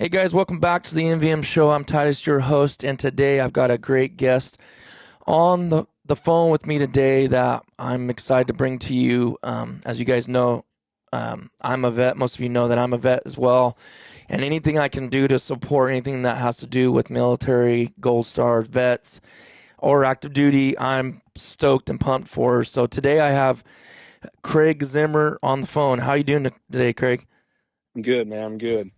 Hey guys, welcome back to the MVM Show. I'm Titus, your host, and today I've got a great guest on the phone with me today that I'm excited to bring to you. As you guys know, I'm a vet. Most of you know that I'm a vet as well. And anything I can do to support anything that has to do with military, Gold Star vets, or active duty, I'm stoked and pumped for. So today I have Craig Zimmer on the phone. How you doing today, Craig? I'm good, man. I'm good.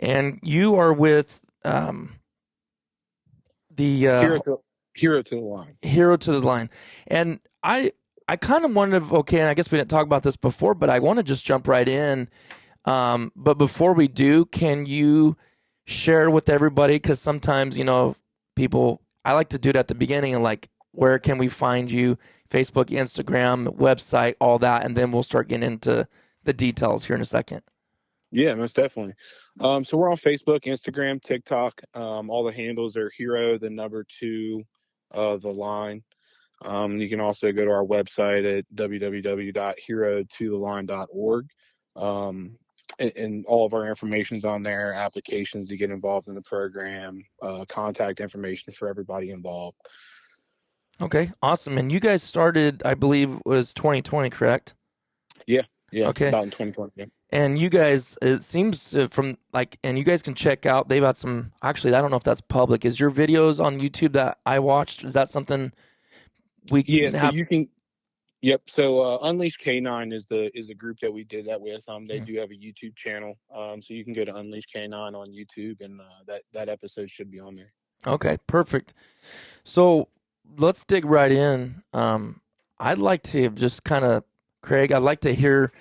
And you are with the Hero to hero to the line. Hero to the Line. And I kind of wanted to, okay, and I guess we didn't talk about this before, but I want to just jump right in. But before we do, can you share with everybody? Because sometimes, people, I like to do it at the beginning and like, where can we find you? Facebook, Instagram, website, all that. And then we'll start getting into the details here in a second. Yeah, most definitely. So we're on Facebook, Instagram, TikTok. All the handles are hero, the number two, the line. You can also go to our website at www.herototheline.org. And all of our information is on there, applications to get involved in the program, contact information for everybody involved. Okay, awesome. And you guys started, I believe, was 2020, correct? Yeah, Okay. about in 2020. Yeah. And you guys, it seems from like, and you guys can check out, they've got some, actually, I don't know if that's public. Is your videos on YouTube that I watched, is that something we Yeah, can so have? you can. Yep. So Unleashed Canine is the group that we did that with. They do have a YouTube channel. So you can go to Unleashed Canine on YouTube, and that episode should be on there. Okay, perfect. So let's dig right in. I'd like to just kind of, Craig, I'd like to hear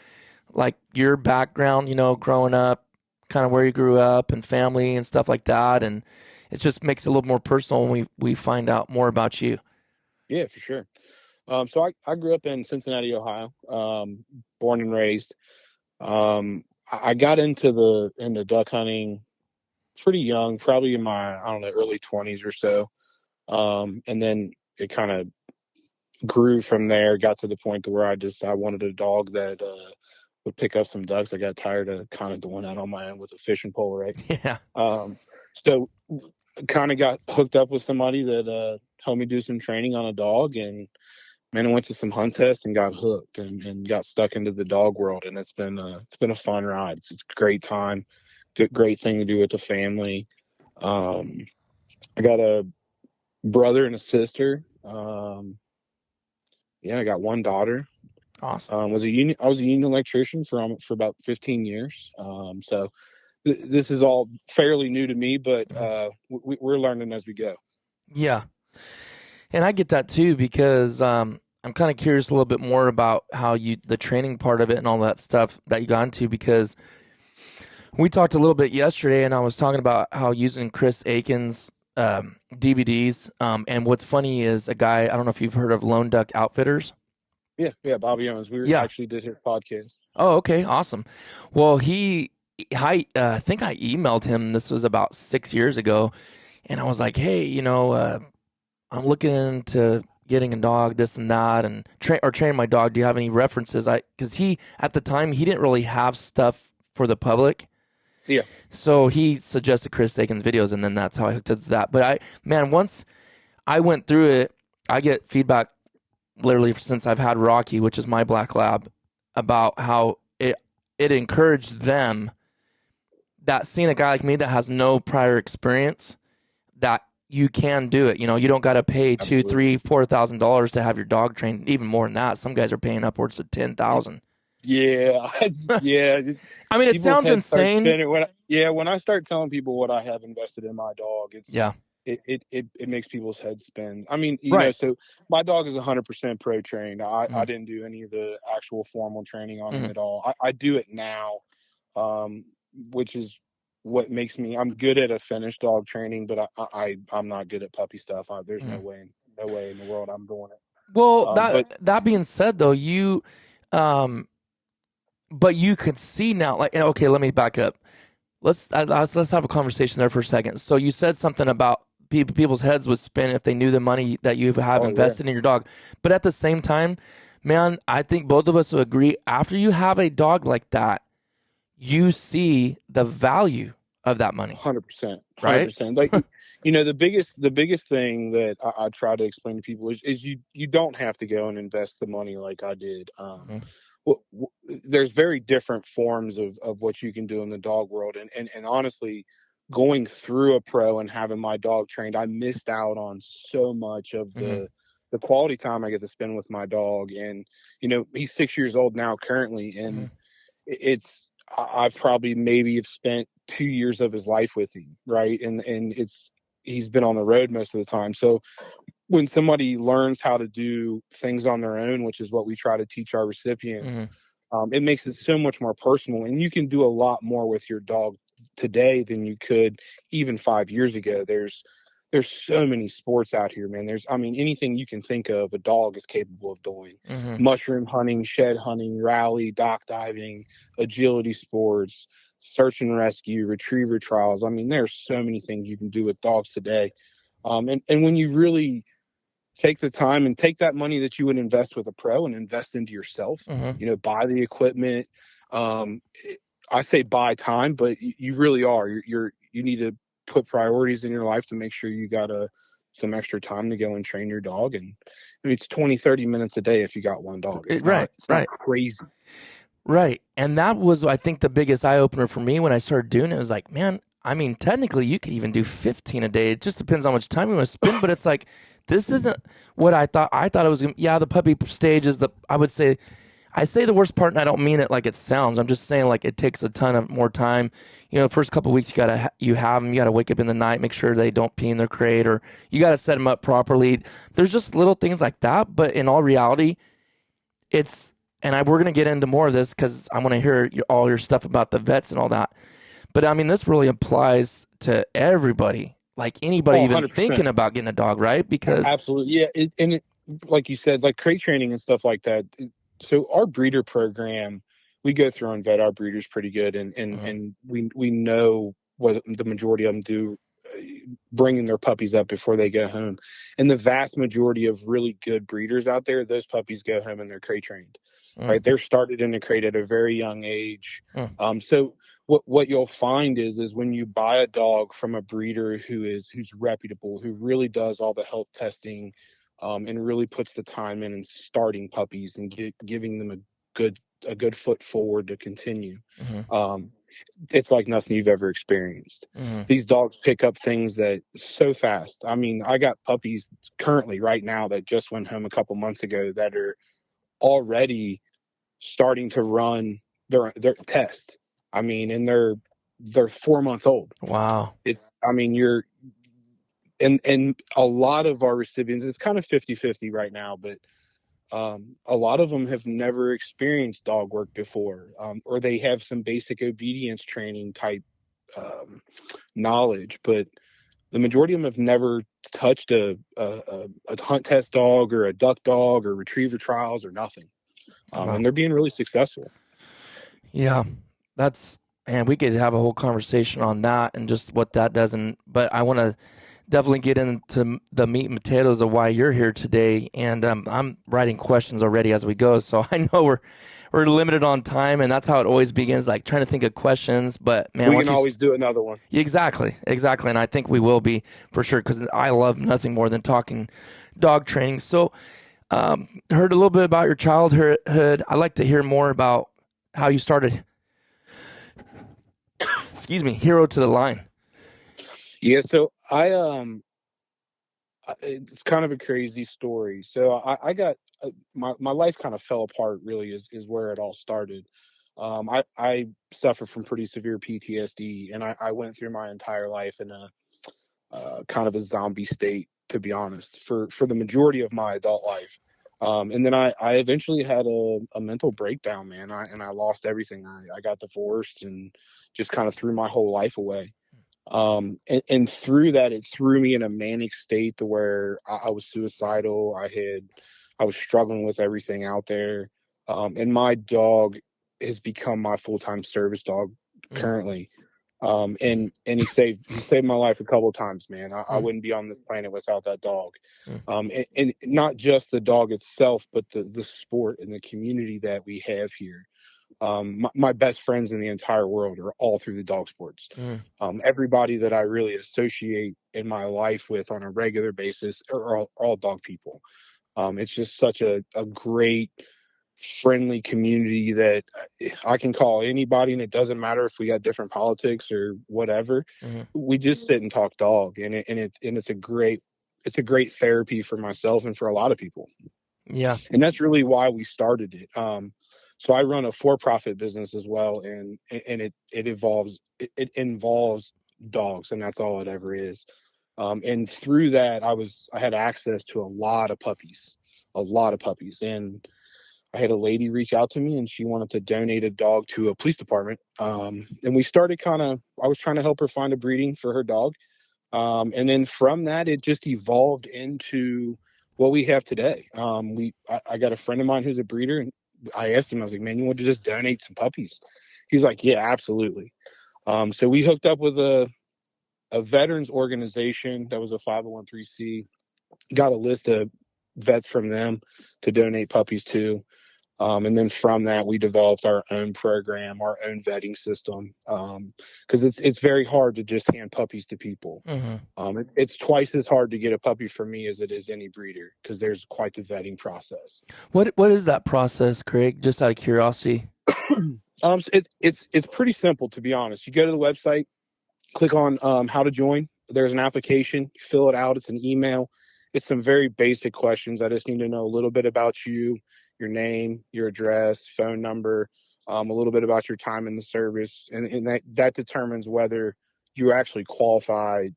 like your background, growing up, kind of where you grew up and family and stuff like that. And it just makes it a little more personal when we find out more about you. Yeah, for sure. So I grew up in Cincinnati, Ohio, born and raised. I got into duck hunting pretty young, probably in my, I don't know, early 20s or so. And then it kind of grew from there, got to the point to where I wanted a dog that would pick up some ducks. I got tired of kind of doing that on my own with a fishing pole, right? Yeah. So kind of got hooked up with somebody that helped me do some training on a dog, and man, I went to some hunt tests and got hooked and got stuck into the dog world, and it's been a fun ride. It's a great time, great thing to do with the family. Um, I got a brother and a sister. Yeah, I got one daughter. Awesome. I was a union electrician for about 15 years. So this is all fairly new to me, but we're learning as we go. Yeah. And I get that too because I'm kind of curious a little bit more about how the training part of it and all that stuff that you got into, because we talked a little bit yesterday and I was talking about how using Chris Aiken's DVDs. And what's funny is a guy, I don't know if you've heard of Lone Duck Outfitters. Yeah, Bobby Owens. Yeah. Actually did his podcast. Oh, okay. Awesome. Well, I think I emailed him. This was about 6 years ago. And I was like, hey, I'm looking into getting a dog, this and that, and training my dog. Do you have any references? Because at the time, he didn't really have stuff for the public. Yeah. So he suggested Chris Aiken's videos, and then that's how I hooked up to that. But once I went through it, I get feedback literally since I've had Rocky, which is my black lab, about how it encouraged them, that seeing a guy like me that has no prior experience, that you can do it. You don't got to pay $2,000, $3,000, $4,000 to have your dog trained. Even more than that, some guys are paying upwards of $10,000. Yeah, yeah. I mean, it People's sounds heads start insane. spinning when I start telling people what I have invested in my dog, Yeah. It makes people's heads spin. I mean, Right. so my dog is 100% pro trained. I didn't do any of the actual formal training on him at all. I do it now, which is what makes me. I'm good at a finished dog training, but I'm not good at puppy stuff. There's no way in the world I'm doing it. Well, But that being said, though, but you could see now. Like, okay, let me back up. Let's have a conversation there for a second. So you said something about people's heads would spin if they knew the money that you have invested in your dog. But at the same time, man, I think both of us would agree, after you have a dog like that, you see the value of that money, 100%, right? 100%. Like, the biggest thing that I try to explain to people is you don't have to go and invest the money like I did. Mhm. There's very different forms of what you can do in the dog world, and honestly, going through a pro and having my dog trained, I missed out on so much of Mhm. the quality time I get to spend with my dog. And he's 6 years old now currently, and Mhm. it's I've probably maybe have spent 2 years of his life with him, right? And he's been on the road most of the time. So when somebody learns how to do things on their own, which is what we try to teach our recipients, Mhm. it makes it so much more personal, and you can do a lot more with your dog today than you could even 5 years ago. There's so many sports out here, man. I mean, anything you can think of, a dog is capable of doing. Mhm. Mushroom hunting, shed hunting, rally, dock diving, agility sports, search and rescue, retriever trials. I mean, there's so many things you can do with dogs today. And when you really take the time and take that money that you would invest with a pro and invest into yourself, Mhm. buy the equipment. Um, I say buy time, but you really are. You need to put priorities in your life to make sure you got some extra time to go and train your dog. And I mean, it's 20-30 minutes a day if you got one dog. It's Right, not right. crazy. Right. And that was, I think, the biggest eye opener for me when I started doing it. It was like, man, I mean, technically you could even do 15 a day. It just depends how much time you want to spend. But it's like, this isn't what I thought. I thought it was, yeah, the puppy stage is I would say, I say the worst part and I don't mean it like it sounds. I'm just saying like it takes a ton of more time. First couple of weeks you have them, you got to wake up in the night, make sure they don't pee in their crate, or you got to set them up properly. There's just little things like that. But in all reality, it's we're going to get into more of this because I want to hear all your stuff about the vets and all that. But I mean, this really applies to everybody, like anybody Oh, even 100%. thinking about getting a dog, right? Because Absolutely. Yeah. Like you said, like crate training and stuff like that. So our breeder program, we go through and vet our breeders pretty good. And, and, Mhm. and we know what the majority of them do, bringing their puppies up before they go home. And the vast majority of really good breeders out there, those puppies go home and they're crate trained, Mm, right? They're started in the crate at a very young age. mm, So what you'll find is when you buy a dog from a breeder who's reputable, who really does all the health testing, and really puts the time in starting puppies and giving them a good foot forward to continue. mhm, Um, it's like nothing you've ever experienced. mhm. These dogs pick up things that so fast. I mean, I got puppies currently right now that just went home a couple months ago that are already starting to run their test. I mean, and they're 4 months old. Wow. I mean, and a lot of our recipients, it's kind of 50-50 right now, but a lot of them have never experienced dog work before, or they have some basic obedience training type um, knowledge, but the majority of them have never touched a hunt test dog or a duck dog or retriever trials or nothing. Wow. And they're being really successful. Yeah. That's, man, we could have a whole conversation on that and just what that does. But I want to definitely get into the meat and potatoes of why you're here today. And I'm writing questions already as we go, so I know we're limited on time, and that's how it always begins, like trying to think of questions. But man, We once can always do another one. exactly, exactly, and I think we will be for sure because I love nothing more than talking dog training. So, heard a little bit about your childhood. I'd like to hear more about how you started. Excuse me, hero to the line. Yeah, so it's kind of a crazy story. So I got my life kind of fell apart. Really, is where it all started. I suffer from pretty severe PTSD, and I went through my entire life in a kind of a zombie state, to be honest, for the majority of my adult life. And then I eventually had a mental breakdown, man. I lost everything. I got divorced and just kind of threw my whole life away. And through that, it threw me in a manic state to where I was suicidal. I was struggling with everything out there. And my dog has become my full-time service dog Mm, currently. And he saved my life a couple of times, man. I mm, wouldn't be on this planet without that dog. mm, And not just the dog itself, but the sport and the community that we have here. My best friends in the entire world are all through the dog sports. Mm. Everybody that I really associate in my life with on a regular basis are all dog people. It's just such a great, friendly community that I can call anybody, and it doesn't matter if we got different politics or whatever. Mm-hmm. We just sit and talk dog, and it's a great therapy for myself and for a lot of people. Yeah. And that's really why we started it. So I run a for-profit business as well, and it involves dogs, and that's all it ever is. And through that, I had access to a lot of puppies, and I had a lady reach out to me, and she wanted to donate a dog to a police department. And we started I was trying to help her find a breeding for her dog. And then from that, it just evolved into what we have today. I got a friend of mine who's a breeder, and I asked him, I was like, man, you want to just donate some puppies? He's like, yeah, absolutely. So we hooked up with a veterans organization that was a 501(c), got a list of vets from them to donate puppies to. And then from that, we developed our own program, our own vetting system, because it's very hard to just hand puppies to people. Mm-hmm. It's twice as hard to get a puppy from me as it is any breeder, because there's quite the vetting process. What is that process, Craig? Just out of curiosity. It's pretty simple, to be honest. You go to the website, click on how to join. There's an application. You fill it out. It's an email. It's some very basic questions. I just need to know a little bit about you, your name, your address, phone number, a little bit about your time in the service, and that determines whether you're actually qualified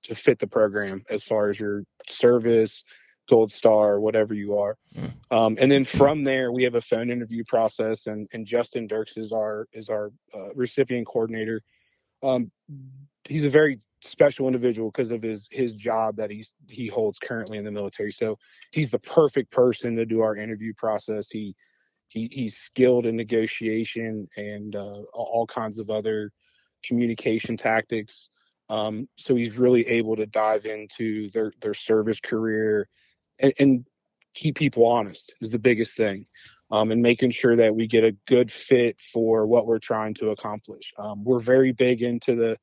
to fit the program as far as your service, Gold Star, whatever you are. Mm. And then from there, we have a phone interview process, and Justin Dirks is our recipient coordinator. Um, he's a very special individual because of his job that he holds currently in the military. So he's the perfect person to do our interview process. He's skilled in negotiation and all kinds of other communication tactics. So he's really able to dive into their service career and keep people honest is the biggest thing. And making sure that we get a good fit for what we're trying to accomplish. We're very big into the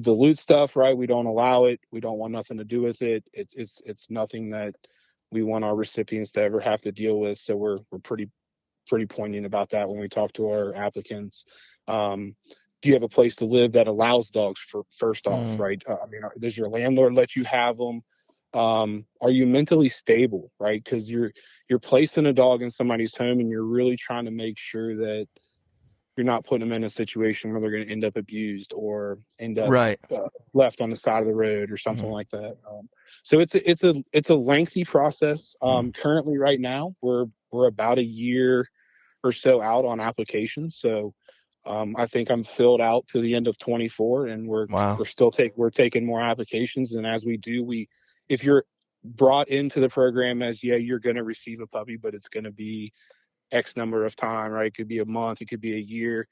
dilute stuff, right? We don't allow it. We don't want nothing to do with it. It's nothing that we want our recipients to ever have to deal with. So we're pretty poignant about that when we talk to our applicants. Do you have a place to live that allows dogs for first off, right? Does your landlord let you have them? Are you mentally stable, right? Because you're placing a dog in somebody's home, and you're really trying to make sure that you're not putting them in a situation where they're going to end up abused or end up Right. left on the side of the road or something Mm-hmm. like that. So it's a lengthy process. Currently, right now, we're about a year or so out on applications. So I think I'm filled out to the end of 24, and Wow. we're taking more applications. And as we do, if you're brought into the program as, yeah, you're going to receive a puppy, but it's going to be X number of time, right? It could be a month, it could be a year.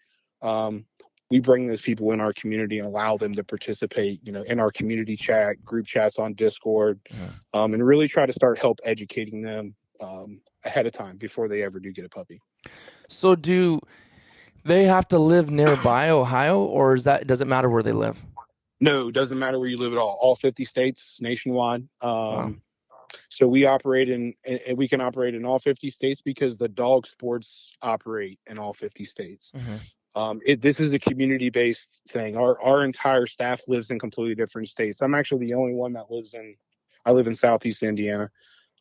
We bring those people in our community and allow them to participate, in our community chat, group chats on Discord, and really try to start help educating them ahead of time before they ever do get a puppy. So do they have to live nearby Ohio, or does it matter where they live? No, it doesn't matter where you live at all 50 states nationwide. Wow. So we can operate in all 50 states because the dog sports operate in all 50 states. Mm-hmm. This is a community-based thing. Our entire staff lives in completely different states. I'm actually the only one that I live in Southeast Indiana.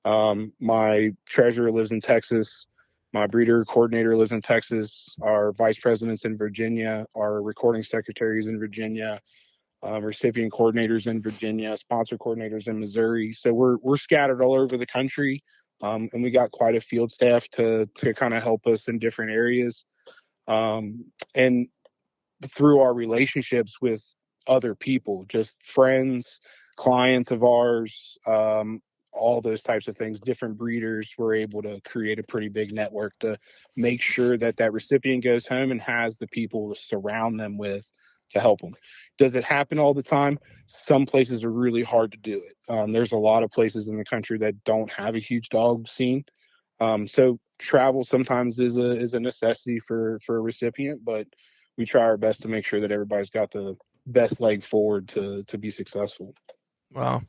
My treasurer lives in Texas. My breeder coordinator lives in Texas. Our vice president's in Virginia. Our recording secretary is in Virginia. Recipient coordinators in Virginia, sponsor coordinators in Missouri. So we're scattered all over the country, and we got quite a field staff to kind of help us in different areas. And through our relationships with other people, just friends, clients of ours, all those types of things, different breeders, we're able to create a pretty big network to make sure that recipient goes home and has the people to surround them with to help them. Does it happen all the time? Some places are really hard to do it. There's a lot of places in the country that don't have a huge dog scene. So travel sometimes is a necessity for a recipient, but we try our best to make sure that everybody's got the best leg forward to be successful. Wow.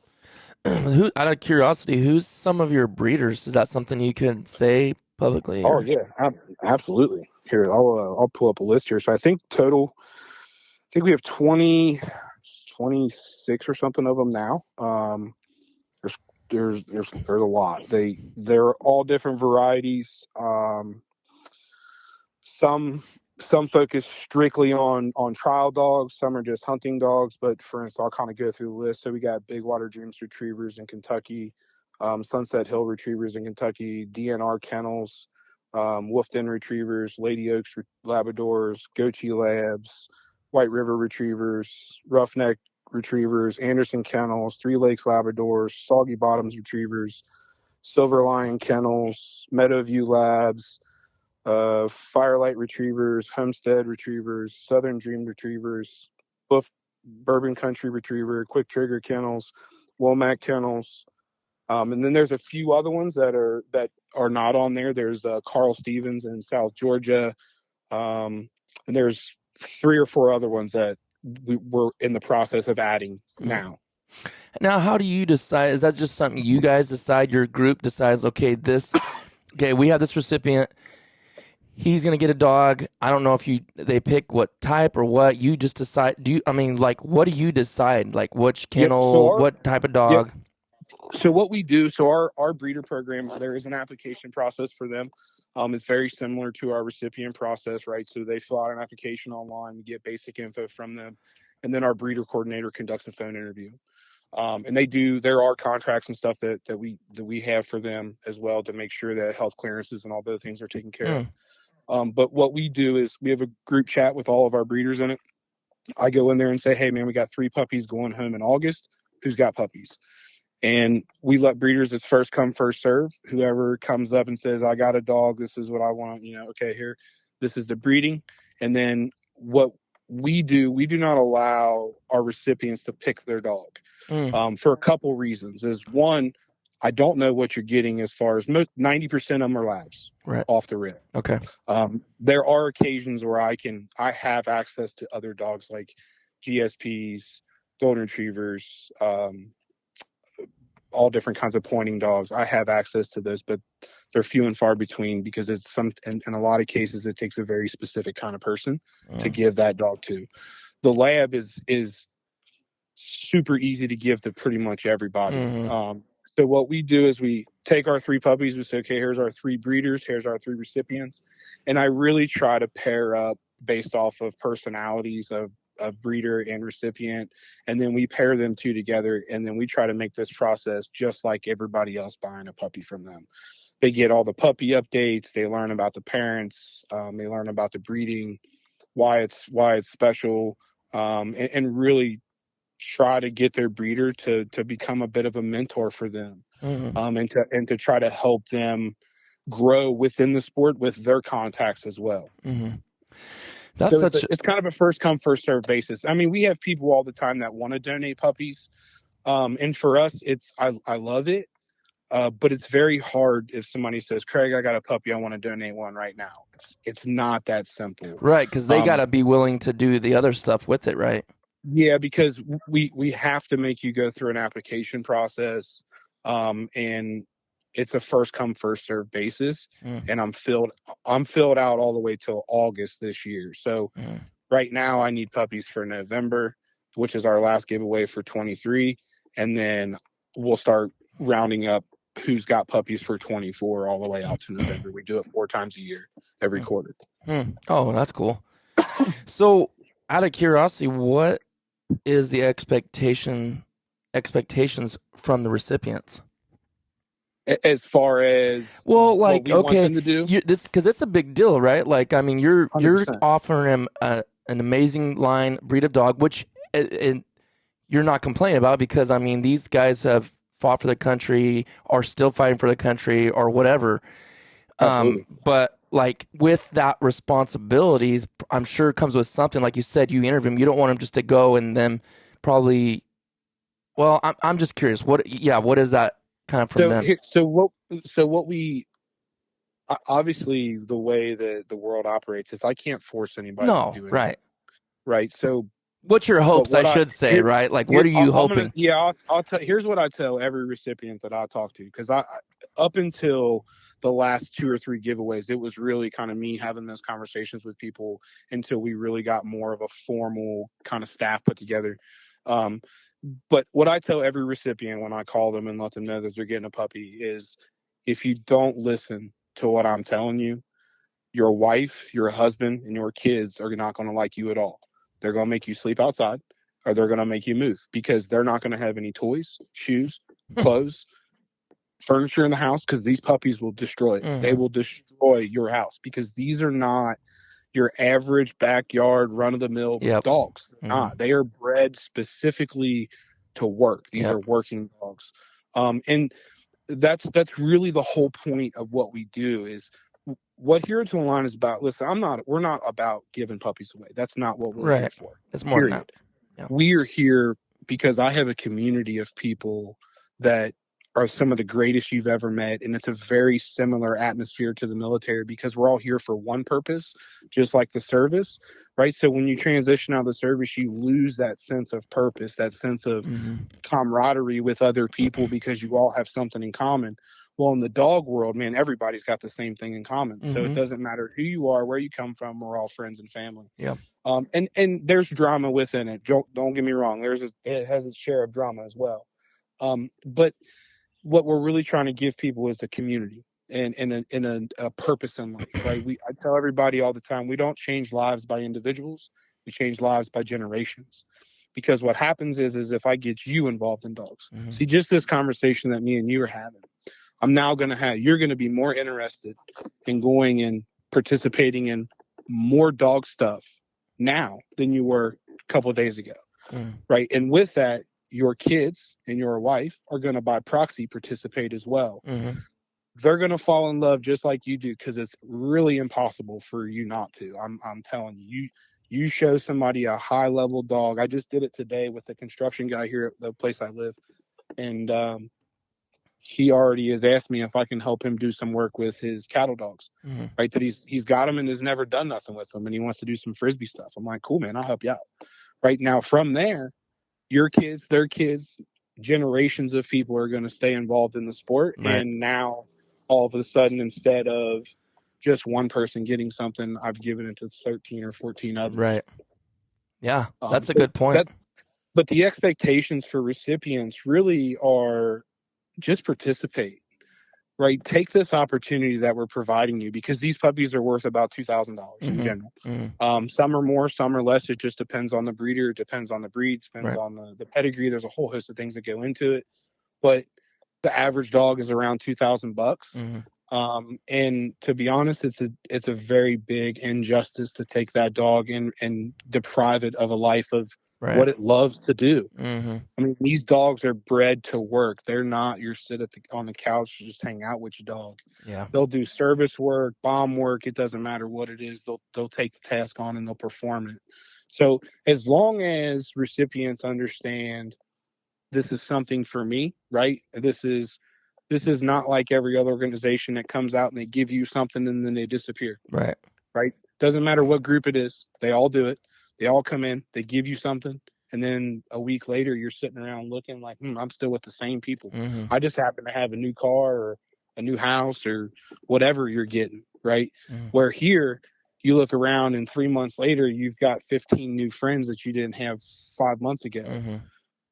Who, out of curiosity, who's some of your breeders? Is that something you could say publicly Oh or? yeah, absolutely. Here, I'll pull up a list here. So I think total, I think we have 26 or something of them now. There's there's a lot. They're all different varieties. Some some focus strictly on trial dogs. Some are just hunting dogs. But for instance, I'll kind of go through the list. So we got Big Water Dreams Retrievers in Kentucky, Sunset Hill Retrievers in Kentucky, DNR Kennels, Wolfden Retrievers, Lady Oaks Labradors, Gochi Labs, White River Retrievers, Roughneck Retrievers, Anderson Kennels, Three Lakes Labradors, Soggy Bottoms Retrievers, Silver Lion Kennels, Meadowview Labs, Firelight Retrievers, Homestead Retrievers, Southern Dream Retrievers, Bourbon Country Retriever, Quick Trigger Kennels, Womack Kennels, and then there's a few other ones that are not on there. There's Carl Stevens in South Georgia, and there's 3 or 4 other ones that we're in the process of adding now. Now, how do you decide? Is that just something you guys decide? Your group decides, okay, we have this recipient. He's gonna get a dog. I don't know if they pick what type or what. You just decide. What do you decide? Like which Yep. So kennel, what type of dog? So what we do, so our breeder program, there is an application process for them. It's very similar to our recipient process, right? So they fill out an application online, we get basic info from them, and then our breeder coordinator conducts a phone interview. And there are contracts and stuff that we have for them as well to make sure that health clearances and all those things are taken care of. But what we do is we have a group chat with all of our breeders in it. I go in there and say, hey man, we got 3 puppies going home in August. Who's got puppies? And we let breeders, it's first come, first serve. Whoever comes up and says, I got a dog, this is what I want, okay, here, this is the breeding. And then what we do not allow our recipients to pick their dog for a couple reasons. Is one, I don't know what you're getting as far as 90% of them are labs Right. off the rip. Okay. There are occasions where I have access to other dogs like GSPs, golden retrievers, all different kinds of pointing dogs. I have access to those, but they're few and far between because in a lot of cases, it takes a very specific kind of person to give that dog to. The lab is super easy to give to pretty much everybody. So what we do is we take our 3 puppies, we say, okay, here's our 3 breeders, here's our 3 recipients. And I really try to pair up based off of personalities of breeder and recipient. And then we pair them 2 together. And then we try to make this process just like everybody else buying a puppy from them. They get all the puppy updates. They learn about the parents. They learn about the breeding, why it's special, and really try to get their breeder to become a bit of a mentor for them, and to try to help them grow within the sport with their contacts as well. That's So such. it's kind of a first come first serve basis. I mean, we have people all the time that want to donate puppies, and for us, I love it. But it's very hard if somebody says, Craig, I got a puppy, I want to donate one right now. It's not that simple. Right, because they got to be willing to do the other stuff with it, right? Yeah, because we have to make you go through an application process, and it's a first come first serve basis, and I'm filled out all the way till August this year. So right now I need puppies for November, which is our last giveaway for 23, and then we'll start rounding up who's got puppies for 24 all the way out to November. We do it 4 times a year, every quarter. Oh, that's cool. So, out of curiosity, what is the expectations from the recipients? As far as Well, what like, we want okay, them to do, because it's a big deal, right? Like, I mean, you're 100%. offering him an amazing line breed of dog, which you're not complaining about because I mean, these guys have fought for the country, are still fighting for the country, or whatever. But like with that responsibilities, I'm sure it comes with something. Like you said, you interview him. You don't want him just to go and then probably. Well, I'm just curious. What is that kind of from them? So what we obviously the way that the world operates is I can't force anybody to No, do anything, right. right? So, What's your but hopes, I what I should say, here right? Like, what here are you I'm gonna hoping? yeah I'll tell here's what I tell every recipient that I talk to, because I up until the last 2 or 3 giveaways, it was really kind of me having those conversations with people until we really got more of a formal kind of staff put together. Um, but what I tell every recipient when I call them and let them know that they're getting a puppy is, if you don't listen to what I'm telling you, your wife, your husband, and your kids are not going to like you at all. They're going to make you sleep outside, or they're going to make you move, because they're not going to have any toys, shoes, clothes, furniture in the house, because these puppies will destroy it. They Mm-hmm. will destroy your house, because these are not your average backyard run-of-the-mill Yep. dogs. They're Mm-hmm. not. They are bred specifically to work. These are Yep. working dogs. And that's really the whole point of what we do. Is what Here to the Line is about. Listen, we're not about giving puppies away. That's not what we're here Right. for, It's more than that. period. Yeah. We are here because I have a community of people that are some of the greatest you've ever met, and it's a very similar atmosphere to the military, because we're all here for one purpose, just like the service, right? So when you transition out of the service, you lose that sense of purpose, that sense of Mm-hmm. camaraderie with other people, because you all have something in common. Well, in the dog world, man, everybody's got the same thing in common. So it Mm-hmm. doesn't matter who you are, where you come from, we're all friends and family. Yep. And there's drama within it. Don't get me wrong. It has its share of drama as well. But what we're really trying to give people is a community and a purpose in life, right? I tell everybody all the time, we don't change lives by individuals, we change lives by generations. Because what happens is if I get you involved in dogs, Mm-hmm. see, just this conversation that me and you are having, you're going to be more interested in going and participating in more dog stuff now than you were a couple of days ago, Mm-hmm. right? And with that, your kids and your wife are going to by proxy participate as well. Mm-hmm. They're going to fall in love just like you do, because it's really impossible for you not to. I'm telling you, you show somebody a high level dog. I just did it today with the construction guy here at the place I live, and he already has asked me if I can help him do some work with his cattle dogs. Mm-hmm. Right, that he's got them and has never done nothing with them, and he wants to do some frisbee stuff. I'm like, cool, man, I'll help you out. Right now, from there, your kids, their kids, generations of people are going to stay involved in the sport. Right. And now, all of a sudden, instead of just one person getting something, I've given it to 13 or 14 others. Right. Yeah. That's a So good point. that, but the expectations for recipients really are just participate. Right, take this opportunity that we're providing you, because these puppies are worth about $2,000 in Mm-hmm. general. Mm-hmm. Some are more, some are less. It just depends on the breeder, it depends on the breed, depends Right. on the pedigree. There's a whole host of things that go into it, but the average dog is around $2,000. Mm-hmm. And to be honest, it's a very big injustice to take that dog and deprive it of a life of Right. what it loves to do. Mm-hmm. I mean, these dogs are bred to work. They're not your on the couch to just hang out with your dog. Yeah. They'll do service work, bomb work. It doesn't matter what it is. They'll take the task on and they'll perform it. So as long as recipients understand this is something for me, right? This is not like every other organization that comes out and they give you something and then they disappear. Right. Right? Doesn't matter what group it is. They all do it. They all come in, they give you something, and then a week later you're sitting around looking like, I'm still with the same people. Mm-hmm. I just happen to have a new car or a new house or whatever you're getting, right? Mm-hmm. Where here you look around and 3 months later you've got 15 new friends that you didn't have 5 months ago. Mm-hmm.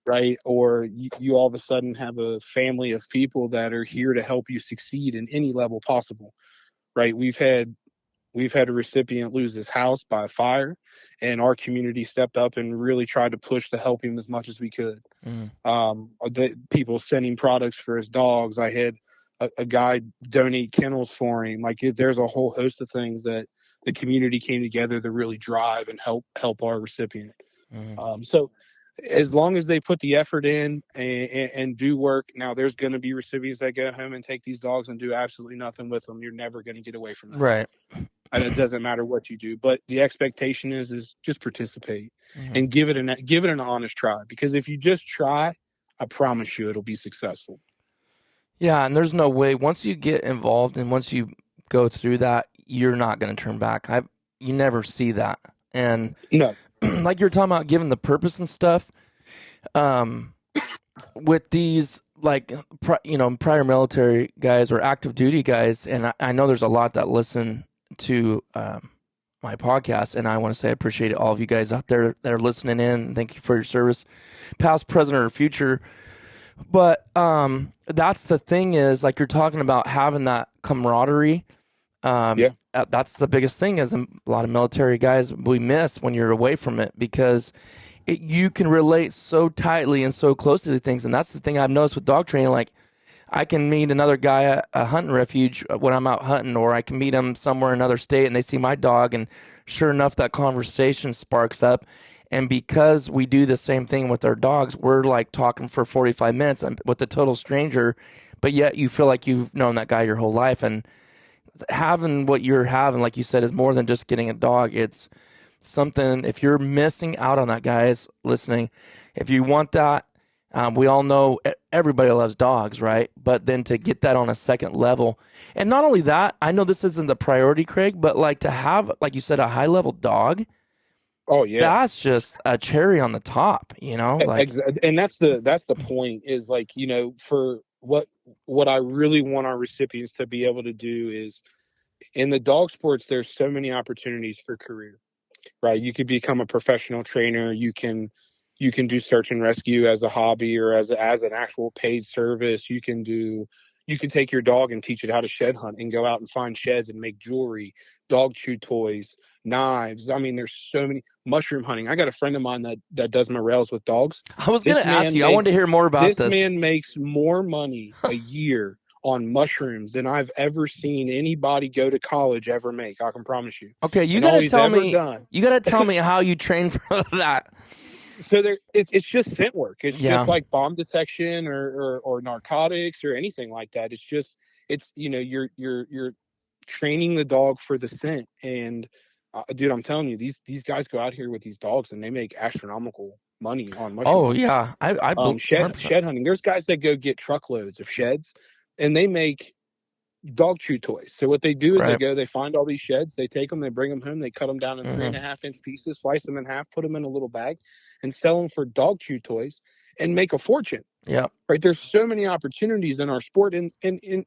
Right? Or you all of a sudden have a family of people that are here to help you succeed in any level possible. Right? We've had a recipient lose his house by fire, and our community stepped up and really tried to push to help him as much as we could. Mm-hmm. The people sending products for his dogs. I had a guy donate kennels for him. Like, there's a whole host of things that the community came together to really drive and help our recipient. Mm-hmm. So as long as they put the effort in and do work, now there's going to be recipients that go home and take these dogs and do absolutely nothing with them. You're never going to get away from that. Right. And it doesn't matter what you do, but the expectation is just participate Mm-hmm. and give it an honest try. Because if you just try, I promise you it'll be successful. Yeah, and there's no way once you get involved and once you go through that, you're not going to turn back. You never see that. And No. like you're talking about giving the purpose and stuff, with these like prior military guys or active duty guys, and I know there's a lot that listen to my podcast, and I want to say I appreciate all of you guys out there that are listening in. Thank you for your service, past, present, or future. But that's the thing, is like you're talking about having that camaraderie. That's the biggest thing, is a lot of military guys we miss when you're away from it, because you can relate so tightly and so closely to things. And that's the thing I've noticed with dog training. Like, I can meet another guy at a hunting refuge when I'm out hunting, or I can meet him somewhere in another state and they see my dog, and sure enough, that conversation sparks up. And because we do the same thing with our dogs, we're like talking for 45 minutes with a total stranger, but yet you feel like you've known that guy your whole life. And having what you're having, like you said, is more than just getting a dog. It's something, if you're missing out on that, guys listening, if you want that, we all know everybody loves dogs, right? But then to get that on a second level, and not only that, I know this isn't the priority, Craig, but like to have, like you said, a high level dog. Oh yeah. That's just a cherry on the top, like, And that's the point, is like, for what I really want our recipients to be able to do is, in the dog sports, there's so many opportunities for career, right? You could become a professional trainer. You can do search and rescue as a hobby, or as an actual paid service. You can take your dog and teach it how to shed hunt and go out and find sheds and make jewelry, dog chew toys, knives. I mean, there's so many. Mushroom hunting. I got a friend of mine that does morels with dogs. I was going to ask you, I wanted to hear more about this. This man makes more money a year on mushrooms than I've ever seen anybody go to college ever make. I can promise you. Okay, you got to tell me. You got to tell me how you train for that. So it's just scent work. It's just like bomb detection or narcotics or anything like that. You're training the dog for the scent. And dude, I'm telling you, these guys go out here with these dogs and they make astronomical money on mushrooms. Oh yeah, I shed hunting. There's guys that go get truckloads of sheds, and they make dog chew toys. So what they do is they find all these sheds, they take them, they bring them home, they cut them down in 3.5-inch pieces, slice them in half, put them in a little bag, and sell them for dog chew toys and make a fortune. Yeah. Right. There's so many opportunities in our sport, and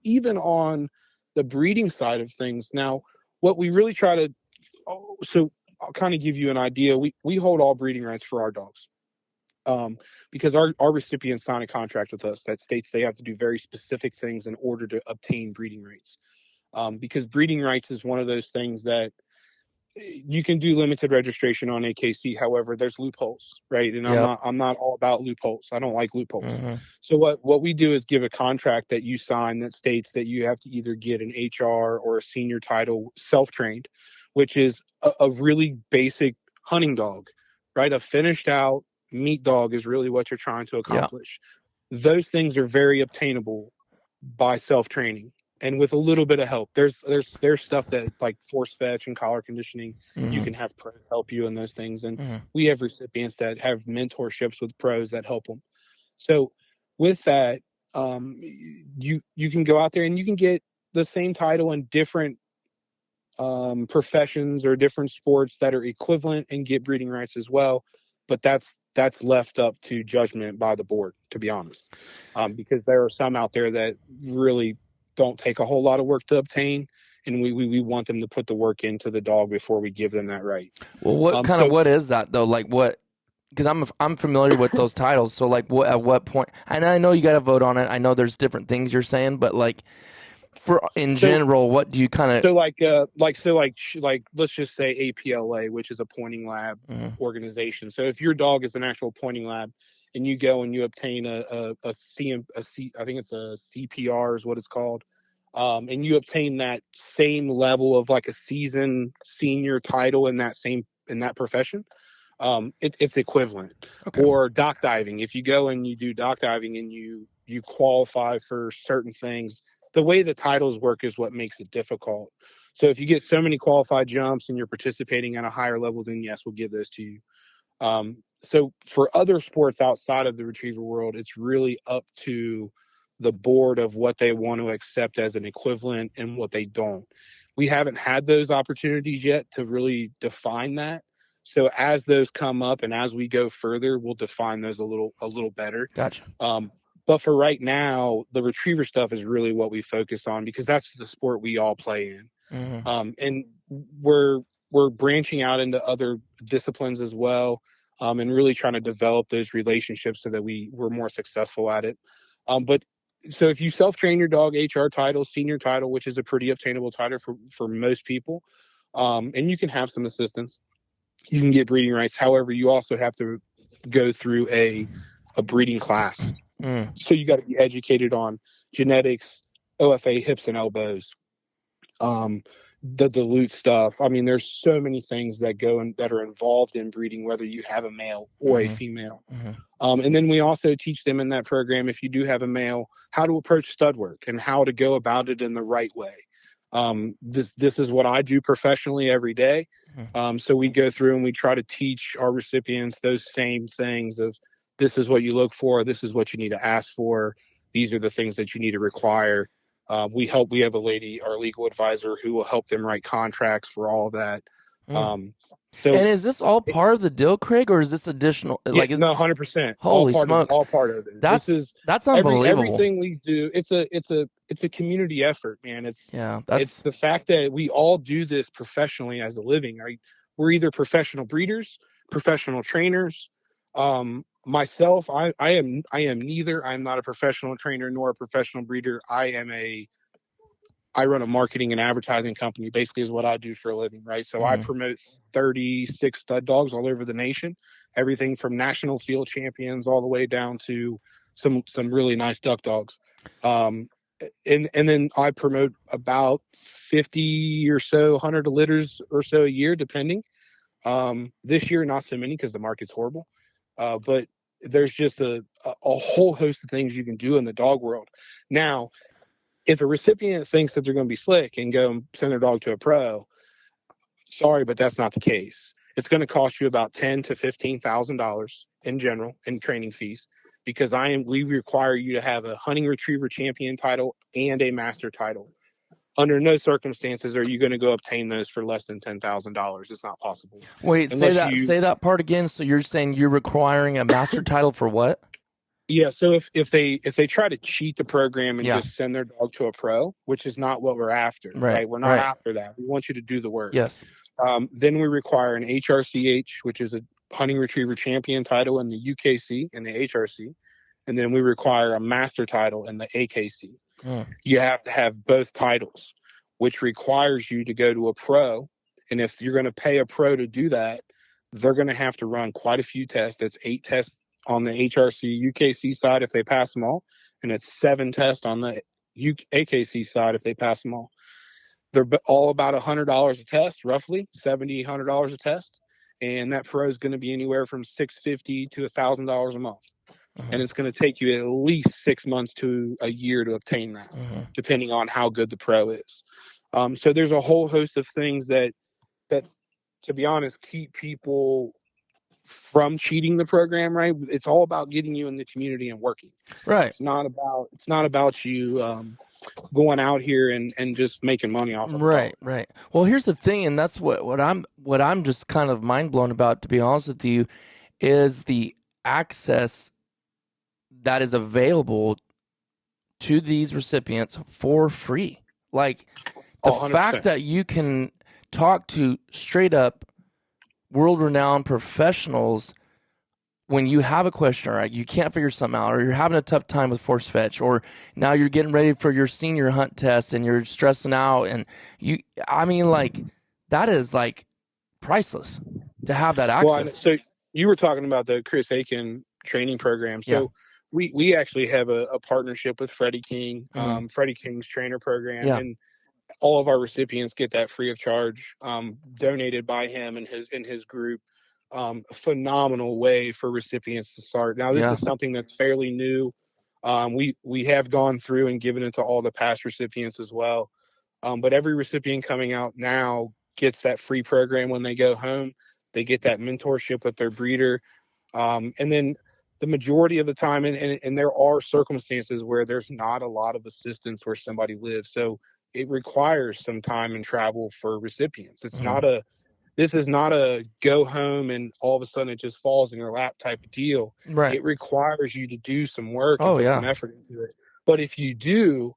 even on the breeding side of things. Now, what we really try to, so I'll kind of give you an idea. We hold all breeding rights for our dogs. Because our recipients sign a contract with us that states they have to do very specific things in order to obtain breeding rights. Because breeding rights is one of those things that you can do limited registration on AKC. However, there's loopholes, right? And I'm not all about loopholes. I don't like loopholes. So what we do is give a contract that you sign that states that you have to either get an HR or a senior title self-trained, which is a really basic hunting dog, right? A finished out meat dog is really what you're trying to accomplish. Those things are very obtainable by self-training and with a little bit of help. There's stuff that, like force fetch and collar conditioning, you can have pros help you in those things. And we have recipients that have mentorships with pros that help them. So with that, you can go out there and you can get the same title in different professions or different sports that are equivalent and get breeding rights as well. But that's left up to judgment by the board, to be honest, because there are some out there that really don't take a whole lot of work to obtain, and we want them to put the work into the dog before we give them that right. Well, what is that though? Like what? Because I'm familiar with those titles. So like, at what point? And I know you got to vote on it. I know there's different things you're saying, but like, general, what do you kind of? So let's just say APLA, which is a pointing lab organization. So if your dog is an actual pointing lab, and you go and you obtain I think it's a CPR is what it's called, and you obtain that same level of like a seasoned senior title in that profession, it's equivalent. Okay. Or dock diving. If you go and you do dock diving and you qualify for certain things, the way the titles work is what makes it difficult. So if you get so many qualified jumps and you're participating at a higher level, then yes, we'll give those to you. So for other sports outside of the retriever world, it's really up to the board of what they want to accept as an equivalent and what they don't. We haven't had those opportunities yet to really define that. So as those come up and as we go further, we'll define those a little better. Gotcha. But for right now, the retriever stuff is really what we focus on because that's the sport we all play in. And we're branching out into other disciplines as well, and really trying to develop those relationships so that we're more successful at it. But so if you self-train your dog, HR title, senior title, which is a pretty obtainable title for most people, and you can have some assistance, you can get breeding rights. However, you also have to go through a breeding class. So you got to be educated on genetics, OFA, hips and elbows, the dilute stuff. I mean, there's so many things that that are involved in breeding, whether you have a male or a female. And then we also teach them in that program, if you do have a male, how to approach stud work and how to go about it in the right way. This is what I do professionally every day. So we go through and we try to teach our recipients those same things of this is what you look for. This is what you need to ask for. These are the things that you need to require. We have a lady, our legal advisor, who will help them write contracts for all of that. And is this all part of the deal, Craig, or is this additional? Yeah, Like, no, 100%. Holy smokes, All part of it. That's unbelievable. Everything we do. It's a community effort, man. It's the fact that we all do this professionally as a living. Right? We're either professional breeders, professional trainers. Myself, I am neither. I'm not a professional trainer nor a professional breeder. I run a marketing and advertising company, basically is what I do for a living, right? So I promote 36 stud dogs all over the nation, everything from national field champions all the way down to some really nice duck dogs. And then I promote about 50 or so, 100 litters or so a year, depending. This year, not so many because the market's horrible. But there's just a whole host of things you can do in the dog world. Now, if a recipient thinks that they're going to be slick and go and send their dog to a pro, sorry, but that's not the case. It's going to cost you about $10,000 to $15,000 in general in training fees, because we require you to have a hunting retriever champion title and a master title. Under no circumstances are you going to go obtain those for less than $10,000. It's not possible. Wait, say that part again. So you're saying you're requiring a master title for what? Yeah, so if they try to cheat the program and just send their dog to a pro, which is not what we're after, right? We're not after that. We want you to do the work. Yes. Then we require an HRCH, which is a hunting retriever champion title in the UKC and the HRC, and then we require a master title in the AKC. You have to have both titles, which requires you to go to a pro. And if you're going to pay a pro to do that, they're going to have to run quite a few tests. That's 8 tests on the HRC UKC side if they pass them all, and it's 7 tests on the AKC side if they pass them all. They're all about $100 a test, roughly $70, $100 a test, and that pro is going to be anywhere from $650 to $1,000 a month, and it's going to take you at least 6 months to a year to obtain that, depending on how good the pro is. So there's a whole host of things that, to be honest, keep people from cheating the program, right? It's all about getting you in the community and working. Right. It's not about you going out here and just making money off of it. Right. Well, here's the thing, and that's what I'm just kind of mind blown about, to be honest with you, is the access that is available to these recipients for free. Like the 100%. fact that you can talk to straight up world-renowned professionals when you have a question, or you can't figure something out, or you're having a tough time with force fetch, or now you're getting ready for your senior hunt test and you're stressing out, and that is like priceless to have that access. Well, so you were talking about the Chris Aiken training program. So we actually have a partnership with Freddie King, Freddie King's trainer program, and all of our recipients get that free of charge, donated by him and his group. Phenomenal way for recipients to start. Now, this is something that's fairly new. We have gone through and given it to all the past recipients as well. But every recipient coming out now gets that free program when they go home. They get that mentorship with their breeder. And then the majority of the time, and there are circumstances where there's not a lot of assistance where somebody lives. So it requires some time and travel for recipients. This is not a go home and all of a sudden it just falls in your lap type of deal. Right. It requires you to do some work and Oh put some yeah. effort into it. But if you do,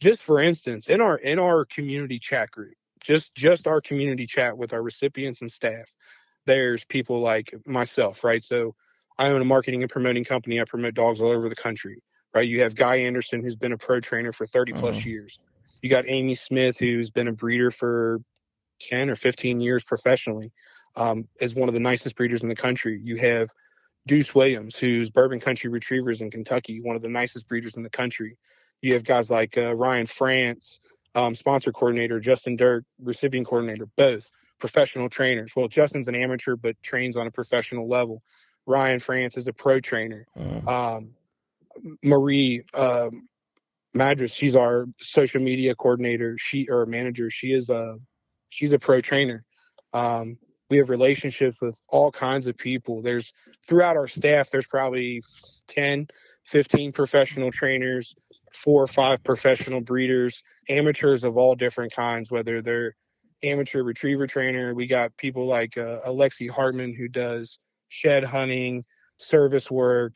just for instance, in our community chat group, just our community chat with our recipients and staff, there's people like myself, right? So I own a marketing and promoting company. I promote dogs all over the country, right? You have Guy Anderson, who's been a pro trainer for 30 plus years. You got Amy Smith, who's been a breeder for 10 or 15 years professionally, is one of the nicest breeders in the country. You have Deuce Williams, who's Bourbon Country Retrievers in Kentucky, one of the nicest breeders in the country. You have guys like Ryan France, sponsor coordinator, Justin Dirk, recipient coordinator, both professional trainers. Well, Justin's an amateur, but trains on a professional level. Ryan France is a pro trainer. Marie Madras, she's our social media coordinator. Manager. She's a pro trainer. We have relationships with all kinds of people. There's throughout our staff, there's probably 10, 15 professional trainers, 4 or 5 professional breeders, amateurs of all different kinds, whether they're amateur retriever trainer. We got people like Alexi Hartman, who does shed hunting, service work,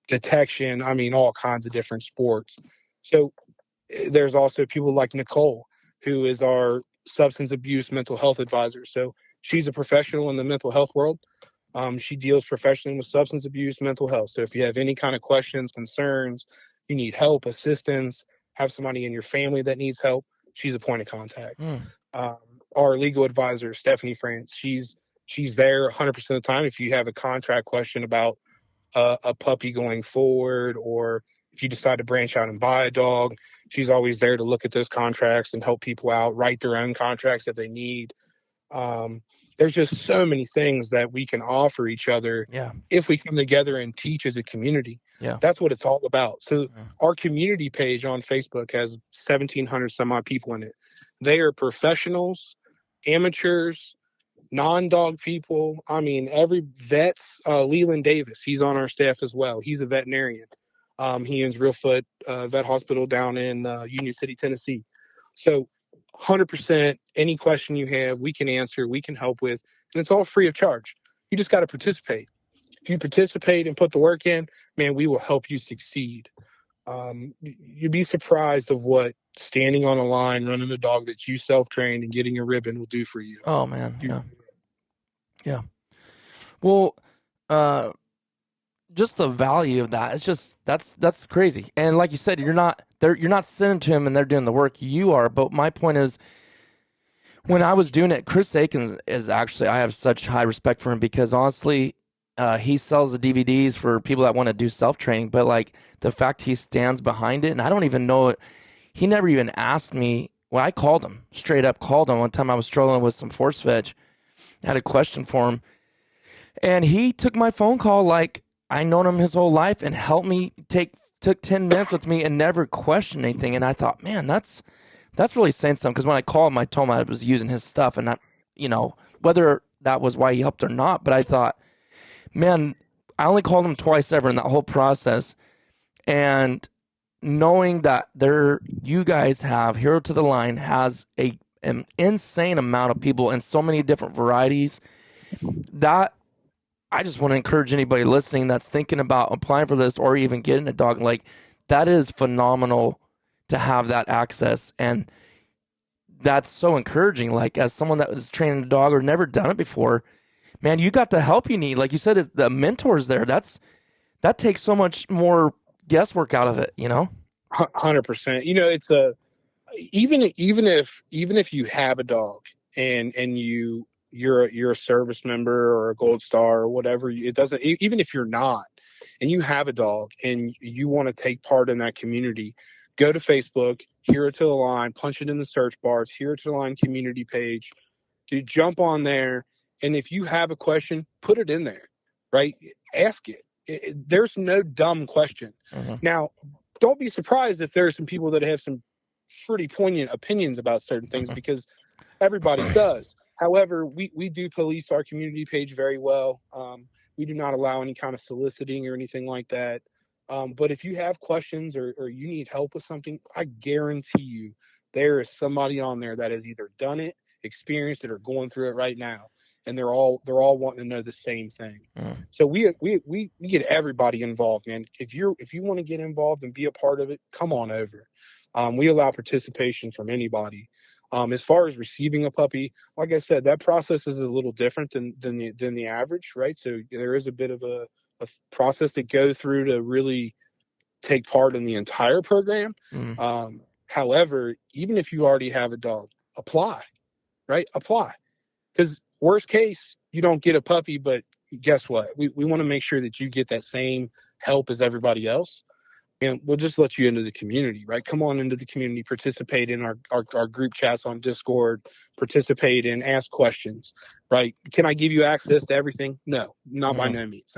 detection. I mean, all kinds of different sports. So there's also people like Nicole, who is our substance abuse mental health advisor. So she's a professional in the mental health world. She deals professionally with substance abuse, mental health. So if you have any kind of questions, concerns, you need help, assistance, have somebody in your family that needs help, she's a point of contact. Our legal advisor, Stephanie France, she's there 100% of the time. If you have a contract question about a puppy going forward, or if you decide to branch out and buy a dog, she's always there to look at those contracts and help people out, write their own contracts if they need. There's just so many things that we can offer each other if we come together and teach as a community. That's what it's all about. So our community page on Facebook has 1,700 some odd people in it. They are professionals, amateurs, non-dog people. I mean, every vet's Leland Davis. He's on our staff as well. He's a veterinarian. He owns Reelfoot Vet Hospital down in Union City, Tennessee. So 100%, any question you have, we can answer, we can help with, and it's all free of charge. You just got to participate. If you participate and put the work in, man, we will help you succeed. You'd be surprised of what standing on a line, running a dog that you self-trained and getting a ribbon will do for you. Oh man. Yeah. Well, just the value of that, it's just that's crazy. And like you said, you're not sending to him and they're doing the work, you are. But my point is, when I was doing it, Chris Aikens is actually, I have such high respect for him, because honestly, he sells the DVDs for people that want to do self-training, but like the fact he stands behind it, and I don't even know it, he never even asked me. Well, I called him, straight up called him one time. I was struggling with some force fetch. I had a question for him, and he took my phone call like I known him his whole life and helped me, took 10 minutes with me and never questioned anything. And I thought, man, that's really saying something, because when I called him, I told him I was using his stuff, and not, whether that was why he helped or not, but I thought, man, I only called him twice ever in that whole process. And knowing that you guys have Hero to the Line has an insane amount of people in so many different varieties, that I just want to encourage anybody listening that's thinking about applying for this or even getting a dog. Like, that is phenomenal to have that access. And that's so encouraging. Like, as someone that was training a dog or never done it before, man, you got the help you need. Like you said, the mentors there, that takes so much more guesswork out of it, 100%. It's even if you have a dog and you're a service member or a gold star or whatever, it doesn't, even if you're not, and you have a dog and you want to take part in that community, go to Facebook, Hero to the Line, punch it in the search bar. It's Hero to the Line community page. To jump on there, and if you have a question, put it in there, right? Ask it. There's no dumb question. Now, don't be surprised if there are some people that have some pretty poignant opinions about certain things, because everybody does. However, we do police our community page very well. We do not allow any kind of soliciting or anything like that. But if you have questions or you need help with something, I guarantee you there is somebody on there that has either done it, experienced it, or going through it right now, and they're all wanting to know the same thing. So we get everybody involved, man. If you want to get involved and be a part of it, come on over. We allow participation from anybody. As far as receiving a puppy, like I said, that process is a little different than the average, right? So there is a bit of a process to go through to really take part in the entire program. However, even if you already have a dog, apply, right? Apply. Because worst case, you don't get a puppy, but guess what? We want to make sure that you get that same help as everybody else. And we'll just let you into the community, right? Come on into the community, participate in our group chats on Discord, participate in, ask questions, right? Can I give you access to everything? No, not by no means.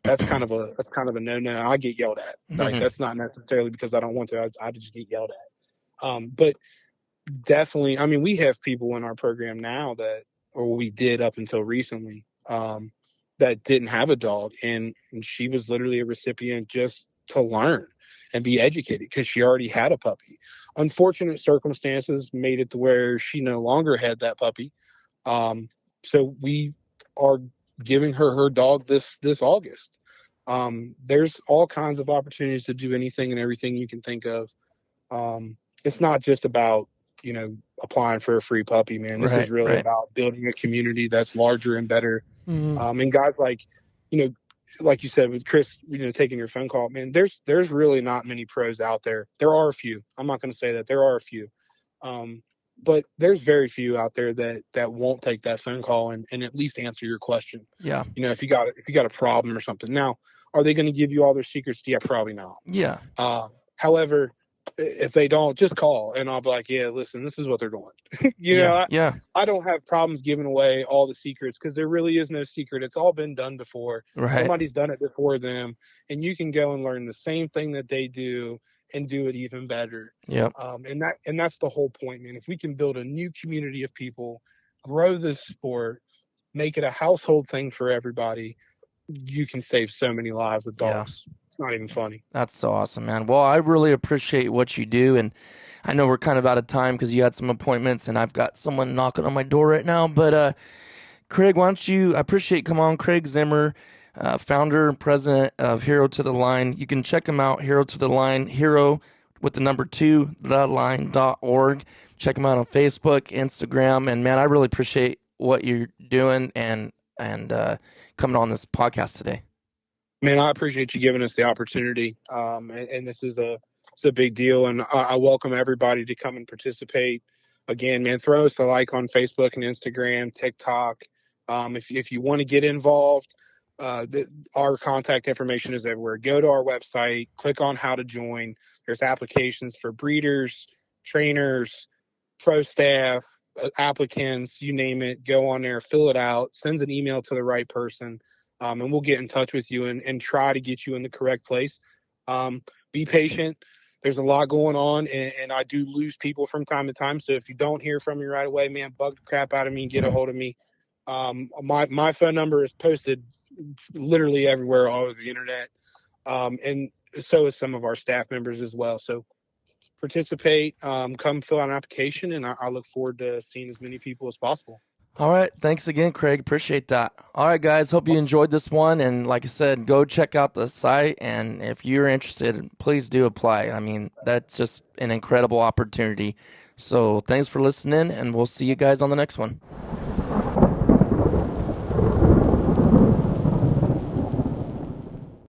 That's kind of a no. I get yelled at. Like that's not necessarily because I don't want to. I just get yelled at. But definitely, I mean, we have people in our program now or we did up until recently, that didn't have a dog, and she was literally a recipient just to learn and be educated because she already had a puppy. Unfortunate circumstances made it to where she no longer had that puppy. So we are giving her dog this August. There's all kinds of opportunities to do anything and everything you can think of. It's not just about, applying for a free puppy, man. This is really about building a community that's larger and better. And guys like you said with Chris, taking your phone call, man, there's really not many pros out there. There are a few. I'm not going to say that there are a few. But there's very few out there that won't take that phone call and at least answer your question. Yeah. If you got a problem or something. Now, are they going to give you all their secrets? Yeah, probably not. Yeah. However, if they don't, just call and I'll be like, yeah, listen, this is what they're doing. I don't have problems giving away all the secrets because there really is no secret. It's all been done before. Somebody's done it before them, and you can go and learn the same thing that they do and do it even better. Yeah. And that's the whole point, man. If we can build a new community of people, grow this sport, make it a household thing for everybody, you can save so many lives with dogs. Yeah. It's not even funny. That's so awesome, man. Well, I really appreciate what you do, and I know we're kind of out of time because you had some appointments, and I've got someone knocking on my door right now. But Craig, why don't you? I appreciate. Come on, Craig Zimmer, founder and president of Hero to the Line. You can check him out. Hero to the Line. Hero with the number 2, theline.org. Check him out on Facebook, Instagram, and man, I really appreciate what you're doing and coming on this podcast today. Man, I appreciate you giving us the opportunity. And this is it's a big deal. And I welcome everybody to come and participate. Again, man, throw us a like on Facebook and Instagram, TikTok. If you want to get involved, our contact information is everywhere. Go to our website, click on how to join. There's applications for breeders, trainers, pro staff, applicants, you name it. Go on there, fill it out, send an email to the right person. And we'll get in touch with you and try to get you in the correct place. Be patient. There's a lot going on, and I do lose people from time to time. So if you don't hear from me right away, man, bug the crap out of me and get a hold of me. My phone number is posted literally everywhere all over the internet. And so is some of our staff members as well. So participate, come fill out an application, and I look forward to seeing as many people as possible. All right. Thanks again, Craig. Appreciate that. All right, guys. Hope you enjoyed this one. And like I said, go check out the site. And if you're interested, please do apply. I mean, that's just an incredible opportunity. So thanks for listening, and we'll see you guys on the next one.